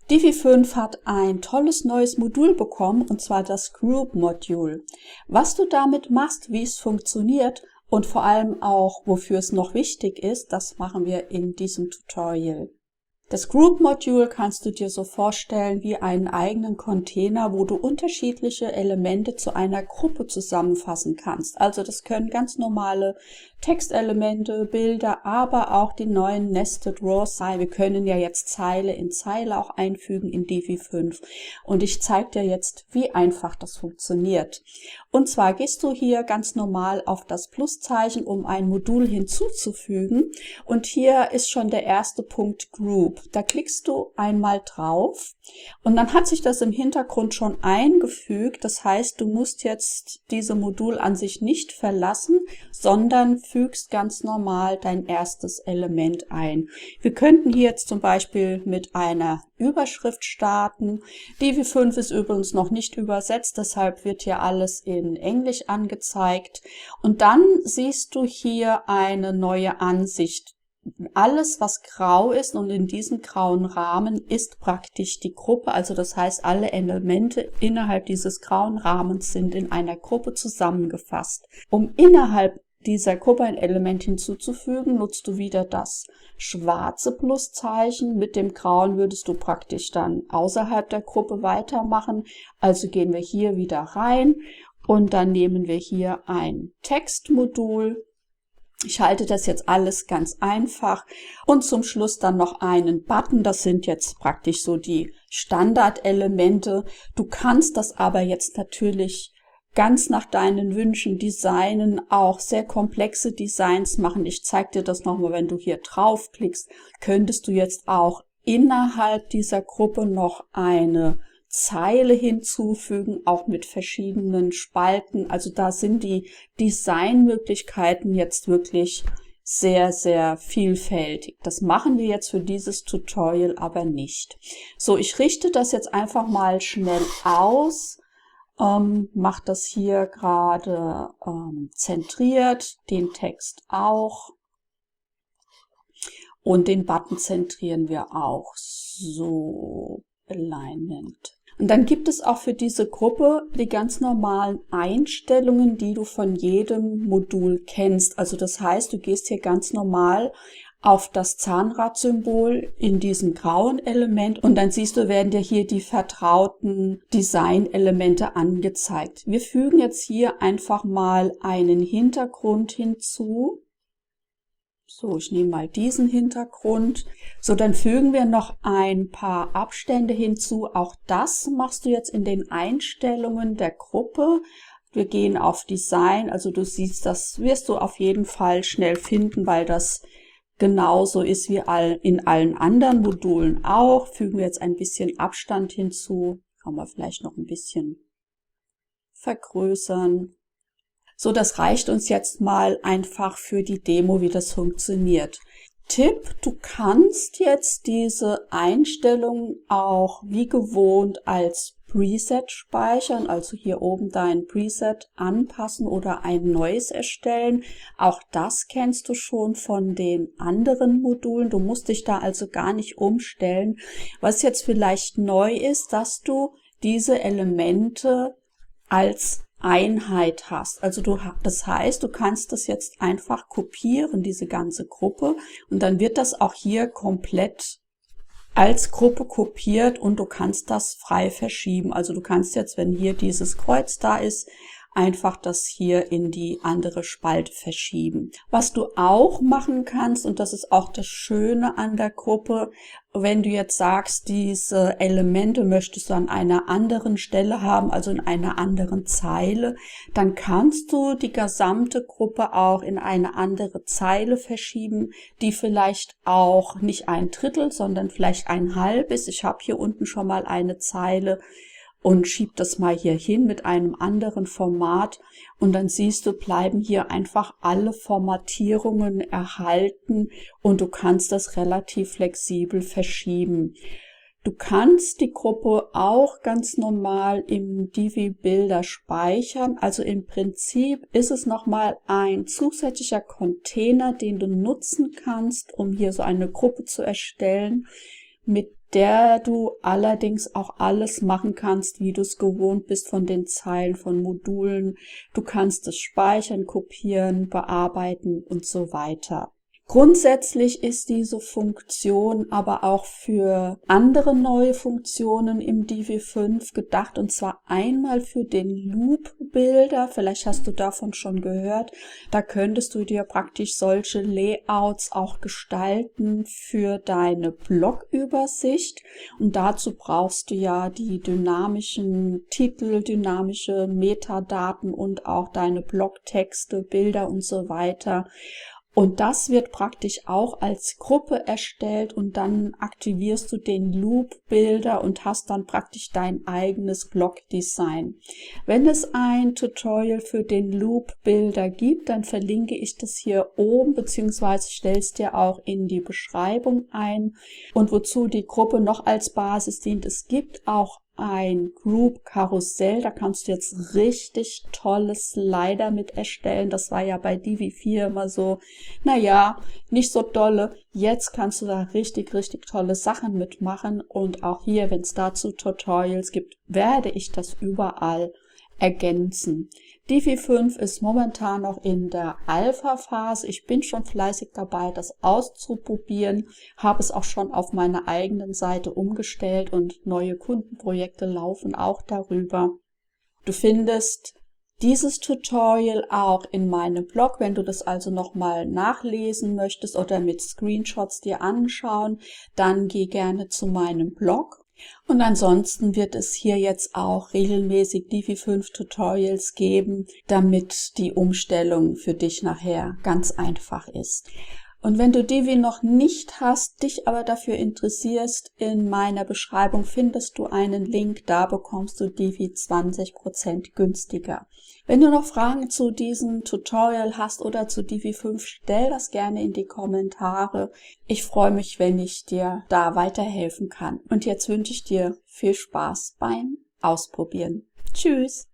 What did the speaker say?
Divi 5 hat ein tolles neues Modul bekommen, und zwar das Group Module. Was du damit machst, wie es funktioniert und vor allem auch, wofür es noch wichtig ist, das machen wir in diesem Tutorial. Das Group Module kannst du dir so vorstellen wie einen eigenen Container, wo du unterschiedliche Elemente zu einer Gruppe zusammenfassen kannst. Also das können ganz normale Textelemente, Bilder, aber auch die neuen Nested Rows sein. Wir können ja jetzt Zeile in Zeile auch einfügen in Divi 5. Und ich zeige dir jetzt, wie einfach das funktioniert. Und zwar gehst du hier ganz normal auf das Pluszeichen, um ein Modul hinzuzufügen. Und hier ist schon der erste Punkt Group. Da klickst du einmal drauf und dann hat sich das im Hintergrund schon eingefügt. Das heißt, du musst jetzt diese Modul an sich nicht verlassen, sondern fügst ganz normal dein erstes Element ein. Wir könnten hier jetzt zum Beispiel mit einer Überschrift starten. Divi 5 ist übrigens noch nicht übersetzt, deshalb wird hier alles in Englisch angezeigt. Und dann siehst du hier eine neue Ansicht. Alles, was grau ist und in diesem grauen Rahmen, ist praktisch die Gruppe. Also das heißt, alle Elemente innerhalb dieses grauen Rahmens sind in einer Gruppe zusammengefasst. Um innerhalb dieser Gruppe ein Element hinzuzufügen, nutzt du wieder das schwarze Pluszeichen. Mit dem grauen würdest du praktisch dann außerhalb der Gruppe weitermachen. Also gehen wir hier wieder rein und dann nehmen wir hier ein Textmodul. Ich halte das jetzt alles ganz einfach und zum Schluss dann noch einen Button. Das sind jetzt praktisch so die Standardelemente. Du kannst das aber jetzt natürlich ganz nach deinen Wünschen designen, auch sehr komplexe Designs machen. Ich zeige dir das nochmal, wenn du hier draufklickst, könntest du jetzt auch innerhalb dieser Gruppe noch eine Zeile hinzufügen, auch mit verschiedenen Spalten. Also da sind die Designmöglichkeiten jetzt wirklich sehr, sehr vielfältig. Das machen wir jetzt für dieses Tutorial aber nicht. So, ich richte das jetzt einfach mal schnell aus. Mache das hier gerade zentriert, den Text auch und den Button zentrieren wir auch. So, Alignment. Und dann gibt es auch für diese Gruppe die ganz normalen Einstellungen, die du von jedem Modul kennst. Also das heißt, du gehst hier ganz normal auf das Zahnradsymbol in diesem grauen Element und dann siehst du, werden dir hier die vertrauten Designelemente angezeigt. Wir fügen jetzt hier einfach mal einen Hintergrund hinzu. So, ich nehme mal diesen Hintergrund. So, dann fügen wir noch ein paar Abstände hinzu. Auch das machst du jetzt in den Einstellungen der Gruppe. Wir gehen auf Design, also du siehst, das wirst du auf jeden Fall schnell finden, weil das genauso ist wie in allen anderen Modulen auch. Fügen wir jetzt ein bisschen Abstand hinzu. Kann man vielleicht noch ein bisschen vergrößern. So, das reicht uns jetzt mal einfach für die Demo, wie das funktioniert. Tipp, du kannst jetzt diese Einstellung auch wie gewohnt als Preset speichern, also hier oben dein Preset anpassen oder ein neues erstellen. Auch das kennst du schon von den anderen Modulen. Du musst dich da also gar nicht umstellen. Was jetzt vielleicht neu ist, dass du diese Elemente als Einheit hast. Also das heißt, du kannst das jetzt einfach kopieren, diese ganze Gruppe, und dann wird das auch hier komplett als Gruppe kopiert und du kannst das frei verschieben. Also du kannst jetzt, wenn hier dieses Kreuz da ist, einfach das hier in die andere Spalte verschieben. Was du auch machen kannst, und das ist auch das Schöne an der Gruppe, wenn du jetzt sagst, diese Elemente möchtest du an einer anderen Stelle haben, also in einer anderen Zeile, dann kannst du die gesamte Gruppe auch in eine andere Zeile verschieben, die vielleicht auch nicht 1/3, sondern vielleicht 1/2 ist. Ich habe hier unten schon mal eine Zeile und schieb das mal hier hin mit einem anderen Format und dann siehst du, bleiben hier einfach alle Formatierungen erhalten und du kannst das relativ flexibel verschieben. Du kannst die Gruppe auch ganz normal im Divi Bilder speichern. Also im Prinzip ist es nochmal ein zusätzlicher Container, den du nutzen kannst, um hier so eine Gruppe zu erstellen. Mit mit der du allerdings auch alles machen kannst, wie du es gewohnt bist von den Zeilen von Modulen. Du kannst es speichern, kopieren, bearbeiten und so weiter. Grundsätzlich ist diese Funktion aber auch für andere neue Funktionen im Divi 5 gedacht, und zwar einmal für den Loop-Builder. Vielleicht hast du davon schon gehört. Da könntest du dir praktisch solche Layouts auch gestalten für deine Blogübersicht. Und dazu brauchst du ja die dynamischen Titel, dynamische Metadaten und auch deine Blogtexte, Bilder und so weiter. Und das wird praktisch auch als Gruppe erstellt und dann aktivierst du den Loop-Builder und hast dann praktisch dein eigenes Blog-Design. Wenn es ein Tutorial für den Loop-Builder gibt, dann verlinke ich das hier oben, beziehungsweise stelle es dir auch in die Beschreibung ein. Und wozu die Gruppe noch als Basis dient, es gibt auch ein Group-Karussell, da kannst du jetzt richtig tolle Slider mit erstellen. Das war ja bei Divi 4 immer so, naja, nicht so dolle. Jetzt kannst du da richtig tolle Sachen mitmachen. Und auch hier, wenn es dazu Tutorials gibt, werde ich das überall ergänzen. Divi 5 ist momentan noch in der Alpha-Phase. Ich bin schon fleißig dabei, das auszuprobieren, habe es auch schon auf meiner eigenen Seite umgestellt und neue Kundenprojekte laufen auch darüber. Du findest dieses Tutorial auch in meinem Blog, wenn du das also nochmal nachlesen möchtest oder mit Screenshots dir anschauen, dann geh gerne zu meinem Blog. Und ansonsten wird es hier jetzt auch regelmäßig Divi 5 Tutorials geben, damit die Umstellung für dich nachher ganz einfach ist. Und wenn du Divi noch nicht hast, dich aber dafür interessierst, in meiner Beschreibung findest du einen Link, da bekommst du Divi 20% günstiger. Wenn du noch Fragen zu diesem Tutorial hast oder zu Divi 5, stell das gerne in die Kommentare. Ich freue mich, wenn ich dir da weiterhelfen kann. Und jetzt wünsche ich dir viel Spaß beim Ausprobieren. Tschüss!